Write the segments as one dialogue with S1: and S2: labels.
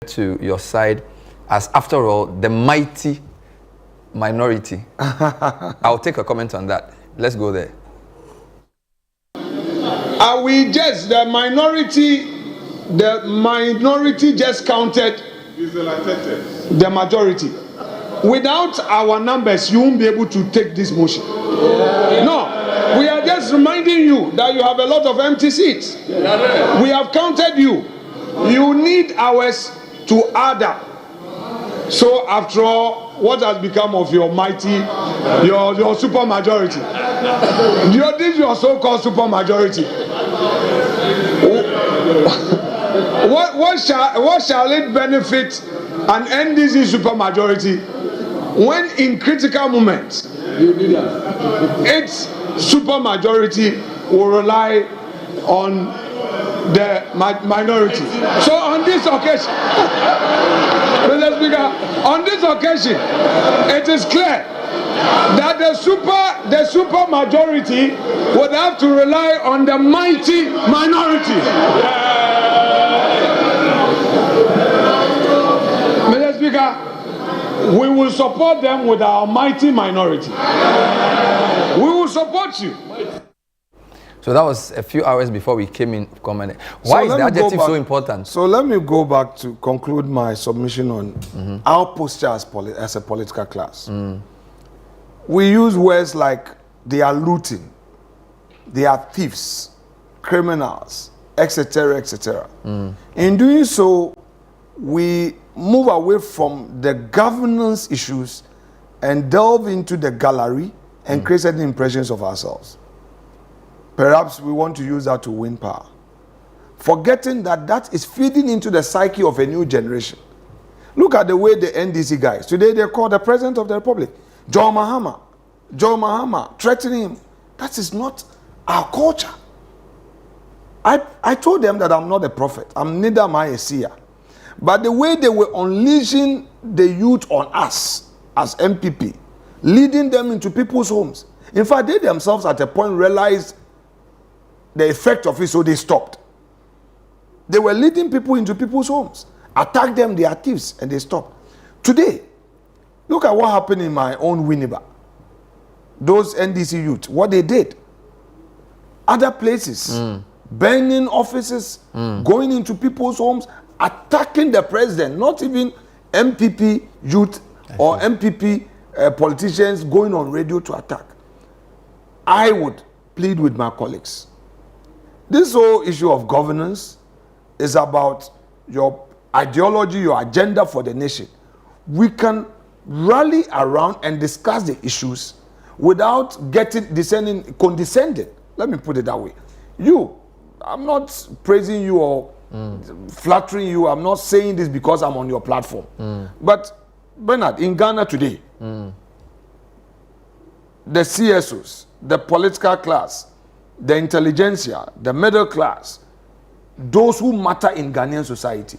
S1: to your side as, after all, the mighty minority. I'll take a comment on that. Let's go there.
S2: Are we just the minority? The minority just counted the majority. Without our numbers, you won't be able to take this motion. No, we are just reminding you that you have a lot of empty seats. We have counted you. You need ours to add up. So after all, what has become of your mighty, your super majority? This is your so-called super majority. What shall it benefit an NDC super majority when in critical moments its super majority will rely on the minority? So on this occasion, Mr. Speaker, on this occasion, it is clear that the super majority would have to rely on the mighty minority. Mr. Speaker, we will support them with our mighty minority. We will support you.
S1: So that was a few hours before we came in comment. Why is the adjective so important?
S3: So let me go back to conclude my submission on our posture as a political class. We use words like they are looting, they are thieves, criminals, etc., etc. In doing so, we move away from the governance issues and delve into the gallery and create certain impressions of ourselves. Perhaps we want to use that to win power, forgetting that that is feeding into the psyche of a new generation. Look at the way the NDC guys, today they call the President of the Republic, John Mahama, threatening him. That is not our culture. I told them that I'm not a prophet. I'm neither am I a seer. But the way they were unleashing the youth on us as MPP, leading them into people's homes. In fact, they themselves at a point realized the effect of it, so they stopped. They were leading people into people's homes, attacked them, they are thieves, and they stopped. Today, look at what happened in my own Winneba. Those NDC youth, what they did. Other places, burning offices, going into people's homes, attacking the president, not even MPP youth or MPP politicians going on radio to attack. I would plead with my colleagues. This whole issue of governance is about your ideology, your agenda for the nation. We can rally around and discuss the issues without condescending. Let me put it that way. I'm not praising you or flattering you. I'm not saying this because I'm on your platform. But Bernard, in Ghana today, the CSOs, the political class, the intelligentsia, the middle class, those who matter in Ghanaian society,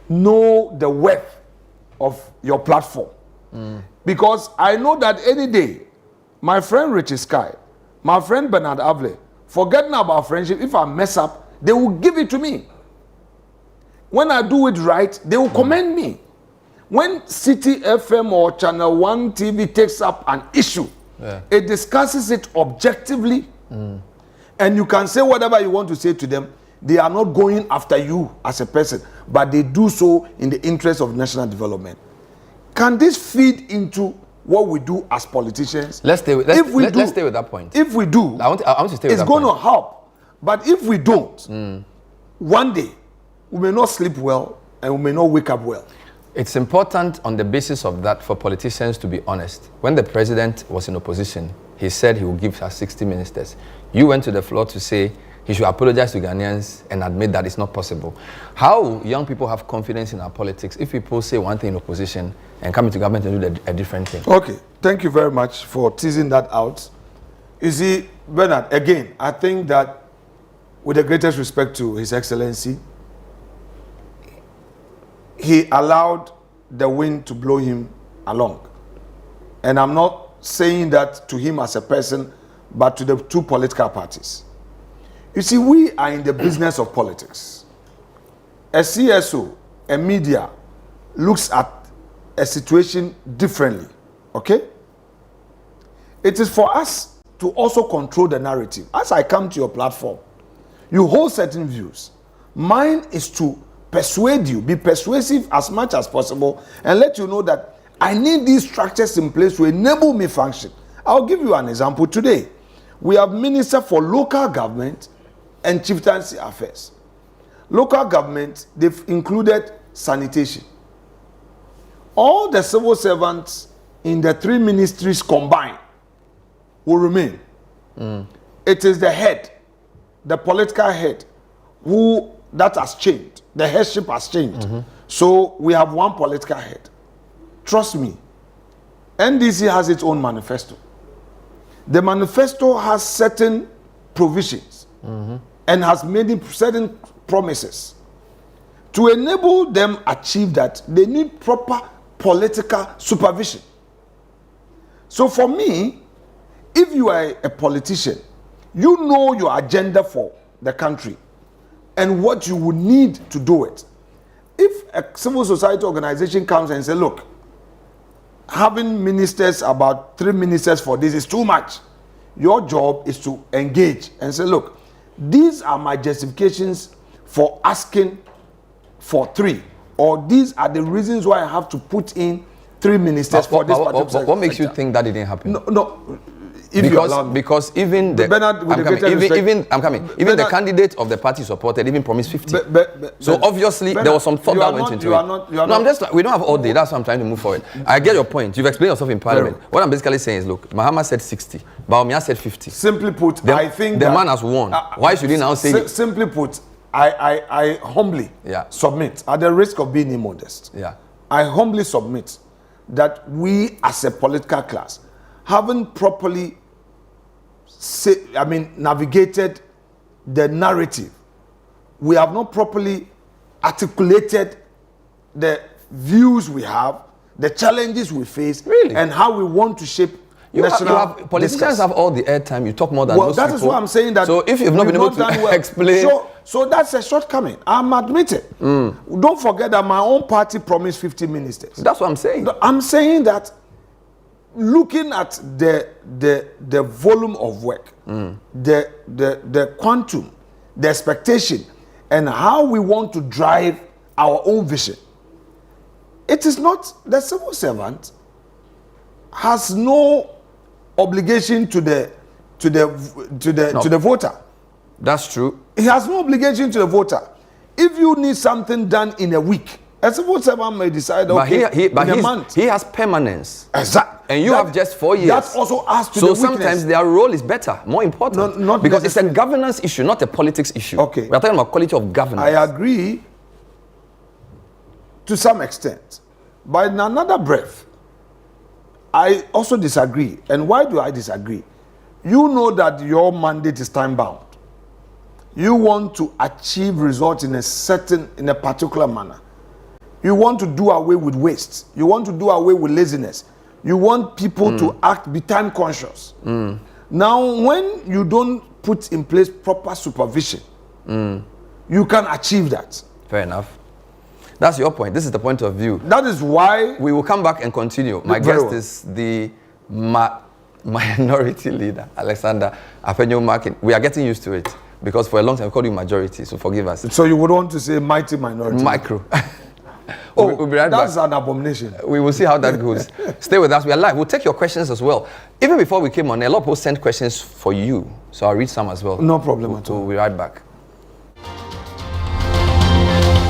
S3: know the worth of your platform. Because I know that any day, my friend Richie Sky, my friend Bernard Avle, forgetting about friendship, if I mess up, they will give it to me. When I do it right, they will commend me. When City FM or ChannelOne TV takes up an issue, it discusses it objectively, and you can say whatever you want to say to them. They are not going after you as a person, but they do so in the interest of national development. Can this feed into what we do as politicians?
S1: Let's stay with that point.
S3: If we do,
S1: I want to stay with
S3: it's going to help. But if we don't, one day we may not sleep well and we may not wake up well.
S1: It's important on the basis of that for politicians to be honest. When the president was in opposition, he said he would give us 60 ministers. You went to the floor to say he should apologize to Ghanaians and admit that it's not possible. How young people have confidence in our politics if people say one thing in opposition and come into government and do a different thing?
S3: Okay, thank you very much for teasing that out. You see, Bernard, again, I think that with the greatest respect to His Excellency, he allowed the wind to blow him along. And I'm not saying that to him as a person, but to the two political parties. You see, we are in the business of politics. A CSO a media looks at a situation differently, okay? It is for us to also control the narrative. As I come to your platform, you hold certain views. Mine is to persuade you, be persuasive as much as possible, and let you know that I need these structures in place to enable me function. I'll give you an example today. We have Minister for Local Government and Chieftaincy Affairs. Local government, they've included sanitation. All the civil servants in the 3 ministries combined will remain. It is the head, the political head, that has changed. The headship has changed. So we have one political head. Trust me, NDC has its own manifesto. The manifesto has certain provisions and has made certain promises. To enable them achieve that, they need proper political supervision. So for me, if you are a politician, you know your agenda for the country and what you would need to do it. If a civil society organization comes and says, look, having ministers, about 3 ministers for this is too much, your job is to engage and say, look, these are my justifications for asking for 3, or these are the reasons why I have to put in 3 ministers for this particular sector.
S1: What makes you think that didn't happen?
S3: No. Because
S1: even the the candidate of the party supported even promised 50. So obviously there was some thought that went into it. I'm just like, we don't have all day. That's why I'm trying to move forward. I get your point. You've explained yourself in Parliament. What I'm basically saying is, look, Mahama said 60, Baumia said 50.
S3: Simply put, I think
S1: the man has won. Why should he now say it?
S3: Simply put, I humbly submit, at the risk of being immodest. I humbly submit that we as a political class haven't properly navigated the narrative. We have not properly articulated the views we have, the challenges we face, and how we want to shape
S1: politicians have all the airtime. You talk more than most people.
S3: That is what I'm saying. That
S1: so if you've not been able to explain,
S3: so that's a shortcoming. I'm admitted. Don't forget that my own party promised 50 ministers.
S1: That's what I'm saying.
S3: I'm saying that looking at the volume of work, the quantum, the expectation, and how we want to drive our own vision, it is not the civil servant has no obligation to the voter.
S1: That's true.
S3: He has no obligation to the voter. If you need something done in a week, a civil servant may decide, in a month.
S1: He has permanence.
S3: Exactly.
S1: And you have just 4 years.
S3: That also adds to the weakness.
S1: So sometimes their role is better, more important.
S3: Not
S1: because it's a governance issue, not a politics issue.
S3: Okay.
S1: We're talking about quality of governance.
S3: I agree to some extent. But in another breath, I also disagree. And why do I disagree? You know that your mandate is time-bound. You want to achieve results in a particular manner. You want to do away with waste. You want to do away with laziness. You want people to be time conscious. Now, when you don't put in place proper supervision, you can achieve that.
S1: Fair enough. That's your point. This is the point of view.
S3: That is why
S1: we will come back and continue. My guest is the minority leader, Alexander Afenyo-Markin. We are getting used to it because for a long time we called you majority, so forgive us.
S3: So you would want to say mighty minority?
S1: Micro.
S3: We'll be right back. An abomination.
S1: We will see how that goes. Stay with us. We are live. We'll take your questions as well. Even before we came on, a lot of people sent questions for you, so I'll read some as well.
S3: No problem at all.
S1: We'll be right back.